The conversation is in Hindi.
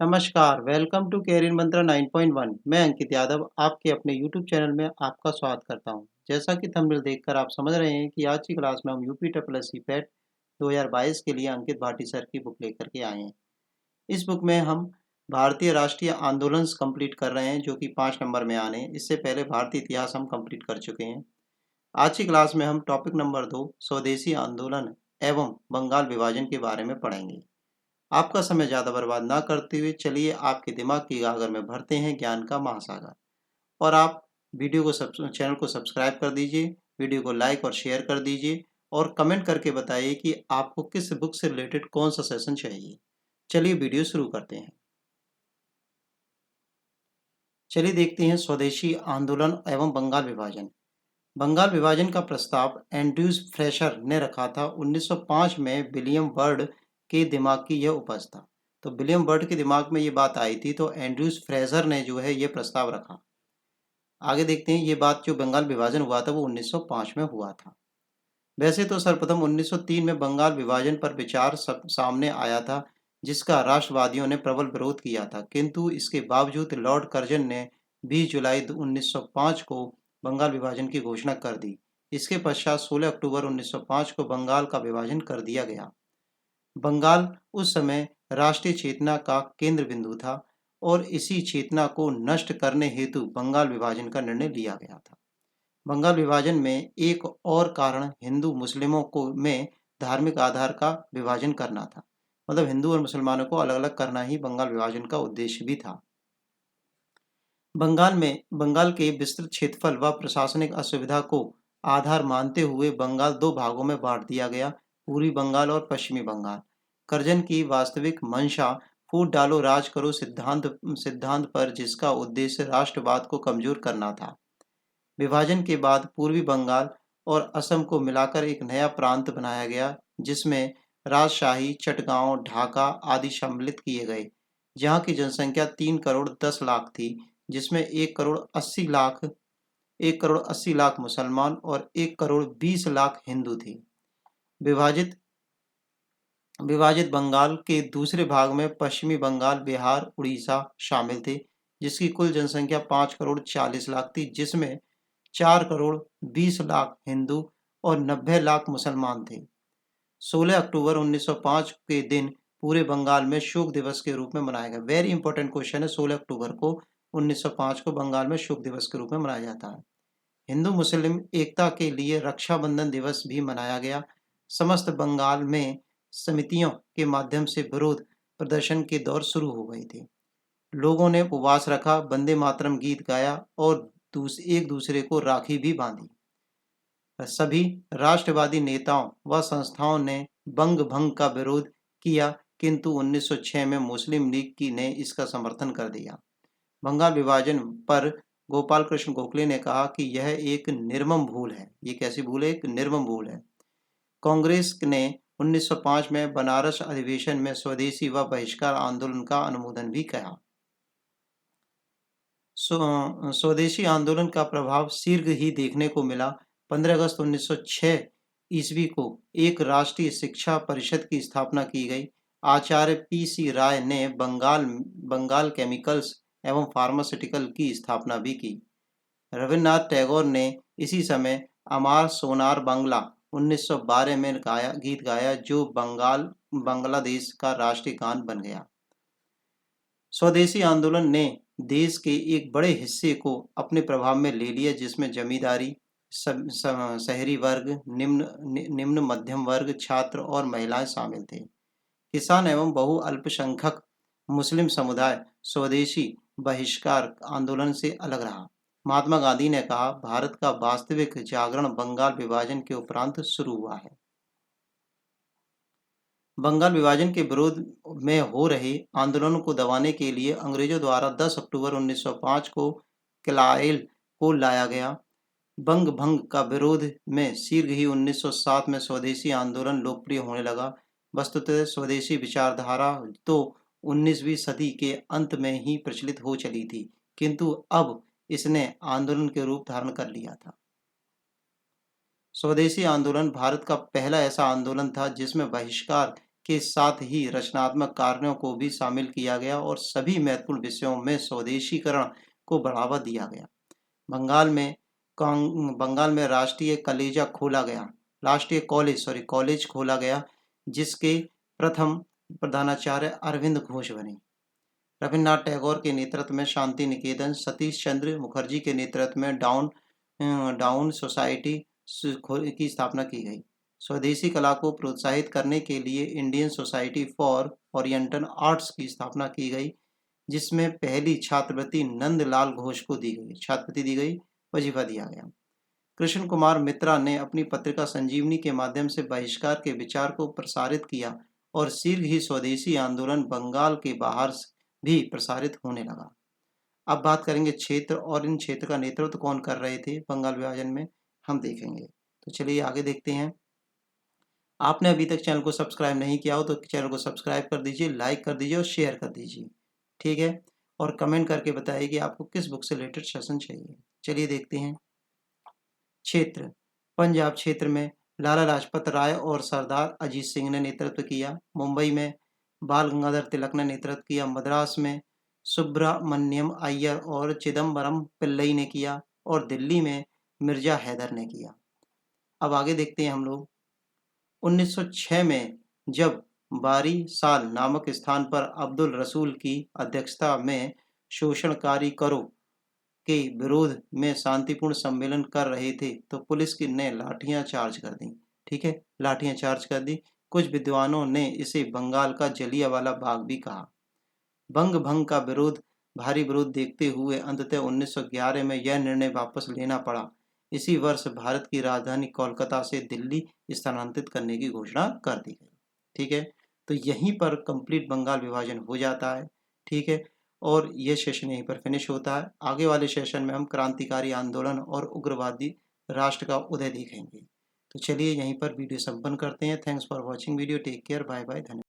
नमस्कार, वेलकम टू कैरियर मंत्रा 9.1। मैं अंकित यादव आपके अपने यूट्यूब चैनल में आपका स्वागत करता हूं। जैसा कि थंबनेल देखकर आप समझ रहे हैं कि आज की क्लास में हम UP triple S C PET 2022 के लिए अंकित भाटी सर की बुक लेकर के आए हैं। इस बुक में हम भारतीय राष्ट्रीय आंदोलन कंप्लीट कर रहे हैं जो कि 5 नंबर में आने हैं। इससे पहले भारतीय इतिहास हम कंप्लीट कर चुके हैं। आज की क्लास में हम टॉपिक नंबर 2 स्वदेशी आंदोलन एवं बंगाल विभाजन के बारे में पढ़ेंगे। आपका समय ज़्यादा बर्बाद ना करते हुए चलिए आपके दिमाग की गागर में भरते हैं ज्ञान का महासागर। और आप चैनल को सब्सक्राइब कर दीजिए, वीडियो को लाइक और शेयर कर दीजिए और कमेंट करके बताइए कि आपको किस बुक से रिलेटेड कौन सा सेशन चाहिए। चलिए वीडियो शुरू करते हैं। चलिए देखते हैं स्वदेशी आंदोलन एवं बंगाल विभाजन। बंगाल विभाजन का प्रस्ताव एंड्रयूज फ्रेशर ने रखा था। 1905 में विलियम बर्ड के दिमाग की यह उपज था। तो विलियम बर्ड के दिमाग में ये बात आई थी तो एंड्रयूज फ्रेशर ने जो है ये प्रस्ताव रखा। आगे देखते हैं ये बात जो बंगाल विभाजन हुआ था वो 1905 में हुआ था। वैसे तो सर्वप्रथम 1903 में बंगाल विभाजन पर विचार सामने आया था जिसका राष्ट्रवादियों ने प्रबल विरोध किया था, किंतु इसके बावजूद लॉर्ड कर्जन ने 20 जुलाई 1905 को बंगाल विभाजन की घोषणा कर दी। इसके पश्चात 16 अक्टूबर 1905 को बंगाल का विभाजन कर दिया गया। बंगाल उस समय राष्ट्रीय चेतना का केंद्र बिंदु था और इसी चेतना को नष्ट करने हेतु बंगाल विभाजन का निर्णय लिया गया था। बंगाल विभाजन में एक और कारण हिंदू मुस्लिमों को में धार्मिक आधार का विभाजन करना था। मतलब हिंदू और मुसलमानों को अलग अलग करना ही बंगाल विभाजन का उद्देश्य भी था। बंगाल के विस्तृत क्षेत्रफल व प्रशासनिक असुविधा को आधार मानते हुए बंगाल दो भागों में बांट दिया गया, पूर्वी बंगाल और पश्चिमी बंगाल। कर्जन की वास्तविक मंशा फूट डालो राज करो सिद्धांत पर, जिसका उद्देश्य राष्ट्रवाद को कमजोर करना था। विभाजन के बाद पूर्वी बंगाल और असम को मिलाकर एक नया प्रांत बनाया गया जिसमें राजशाही, चटगांव, ढाका आदि सम्मिलित किए गए। जहां की जनसंख्या 3 करोड़ 10 लाख थी, जिसमें 1 करोड़ 80 लाख मुसलमान और 1 करोड़ 20 लाख हिंदू थे। विभाजित विभाजित बंगाल के दूसरे भाग में पश्चिमी बंगाल, बिहार, उड़ीसा शामिल थे, जिसकी कुल जनसंख्या 5 करोड़ 40 लाख थी, जिसमें 4 करोड़ 20 लाख हिंदू और 90 लाख मुसलमान थे। 16 अक्टूबर 1905 के दिन पूरे बंगाल में शोक दिवस के रूप में मनाया गया। वेरी इंपॉर्टेंट क्वेश्चन है। 16 अक्टूबर को 1905 को बंगाल में शोक दिवस के रूप में मनाया जाता है। हिंदू मुस्लिम एकता के लिए रक्षाबंधन दिवस भी मनाया गया। समस्त बंगाल में समितियों के माध्यम से विरोध प्रदर्शन के दौर शुरू हो गए थे। लोगों ने उपवास रखा, वंदे मातरम गीत गाया और एक दूसरे को राखी भी बांधी। सभी राष्ट्रवादी नेताओं व संस्थाओं ने बंग भंग का विरोध किया, किंतु 1906 में मुस्लिम लीग ने इसका समर्थन कर दिया। बंगाल विभाजन पर गोपाल कृष्ण गोखले ने कहा कि यह एक निर्मम भूल है। ये कैसी भूल है? एक निर्मम भूल है। कांग्रेस ने 1905 में बनारस अधिवेशन में स्वदेशी व बहिष्कार आंदोलन का अनुमोदन भी किया। स्वदेशी आंदोलन का प्रभाव शीघ्र ही देखने को मिला। 15 अगस्त 1906 ईस्वी को एक राष्ट्रीय शिक्षा परिषद की स्थापना की गई। आचार्य पी.सी. राय ने बंगाल केमिकल्स एवं फार्मास्यूटिकल की स्थापना भी की। रविन्द्रनाथ टैगोर ने इसी समय अमार सोनार बांग्ला 1912 में गीत गाया, जो बांग्लादेश का राष्ट्रीय गान बन गया। स्वदेशी आंदोलन ने देश के एक बड़े हिस्से को अपने प्रभाव में ले लिया, जिसमें जमींदारी, शहरी वर्ग, निम्न मध्यम वर्ग, छात्र और महिलाएं शामिल थे। किसान एवं बहुअल्पसंख्यक मुस्लिम समुदाय स्वदेशी बहिष्कार आंदोलन से अलग रहा। महात्मा गांधी ने कहा, भारत का वास्तविक जागरण बंगाल विभाजन के उपरांत शुरू हुआ है। बंगाल विभाजन के विरोध में हो रहे आंदोलनों को दबाने के लिए अंग्रेजों द्वारा 10 अक्टूबर 1905 को क्लाइल को लाया गया। बंग भंग का विरोध में शीघ्र ही 1907 में स्वदेशी आंदोलन लोकप्रिय होने लगा। वस्तुतः स्वदेशी विचारधारा तो 19वीं सदी के अंत में ही प्रचलित हो चली थी, किंतु अब इसने आंदोलन के रूप धारण कर लिया था। स्वदेशी आंदोलन भारत का पहला ऐसा आंदोलन था जिसमें बहिष्कार के साथ ही रचनात्मक कार्यों को भी शामिल किया गया और सभी महत्वपूर्ण विषयों में स्वदेशीकरण को बढ़ावा दिया गया। बंगाल में राष्ट्रीय कॉलेज खोला गया, जिसके प्रथम प्रधानाचार्य अरविंद घोष बने। रविन्द्रनाथ टैगोर के नेतृत्व में शांति निकेतन, सतीश चंद्र मुखर्जी के नेतृत्व में डाउन सोसाइटी की स्थापना की गई। स्वदेशी कला को प्रोत्साहित करने के लिए Indian society for oriental arts की स्थापना की गई, जिसमें पहली छात्रवृत्ति नंदलाल घोष को दी गई, वजीफा दिया गया। कृष्ण कुमार मित्रा ने अपनी पत्रिका संजीवनी के माध्यम से बहिष्कार के विचार को प्रसारित किया और शीघ्र ही स्वदेशी आंदोलन बंगाल के बाहर भी प्रसारित होने लगा। अब बात करेंगे क्षेत्र, और इन क्षेत्र का नेतृत्व कौन कर रहे थे बंगाल विभाजन में, हम देखेंगे। तो चलिए आगे देखते हैं। आपने अभी तक चैनल को सब्सक्राइब नहीं किया हो तो चैनल को सब्सक्राइब कर दीजिए, लाइक कर दीजिए और शेयर कर दीजिए, ठीक है। और कमेंट करके बताइए कि आपको किस बुक से रिलेटेड सेशन चाहिए। चलिए देखते हैं। क्षेत्र, पंजाब क्षेत्र में लाला लाजपत राय और सरदार अजीत सिंह ने नेतृत्व किया। मुंबई में बाल गंगाधर तिलक ने नेतृत्व किया। मद्रास में सुब्रमण्यम अय्यर और चिदम्बरम पिल्लई ने किया और दिल्ली में मिर्जा हैदर ने किया। अब आगे देखते हैं हम लोग। 1906 में जब बारी साल नामक स्थान पर अब्दुल रसूल की अध्यक्षता में शोषणकारी करों के विरोध में शांतिपूर्ण सम्मेलन कर रहे थे तो पुलिस ने लाठियां चार्ज कर दी, ठीक है, लाठियां चार्ज कर दी। कुछ विद्वानों ने इसे बंगाल का जलियांवाला बाग भी कहा। बंग भंग का भारी विरोध देखते हुए अंततः 1911 में यह निर्णय वापस लेना पड़ा। इसी वर्ष भारत की राजधानी कोलकाता से दिल्ली स्थानांतरित करने की घोषणा कर दी गई, ठीक है। तो यहीं पर कंप्लीट बंगाल विभाजन हो जाता है, ठीक है। और ये सेशन यहीं पर फिनिश होता है। आगे वाले सेशन में हम क्रांतिकारी आंदोलन और उग्रवादी राष्ट्र का उदय देखेंगे। तो चलिए यहीं पर वीडियो संपन्न करते हैं। Thanks for watching video. Take care, bye bye, धन्यवाद।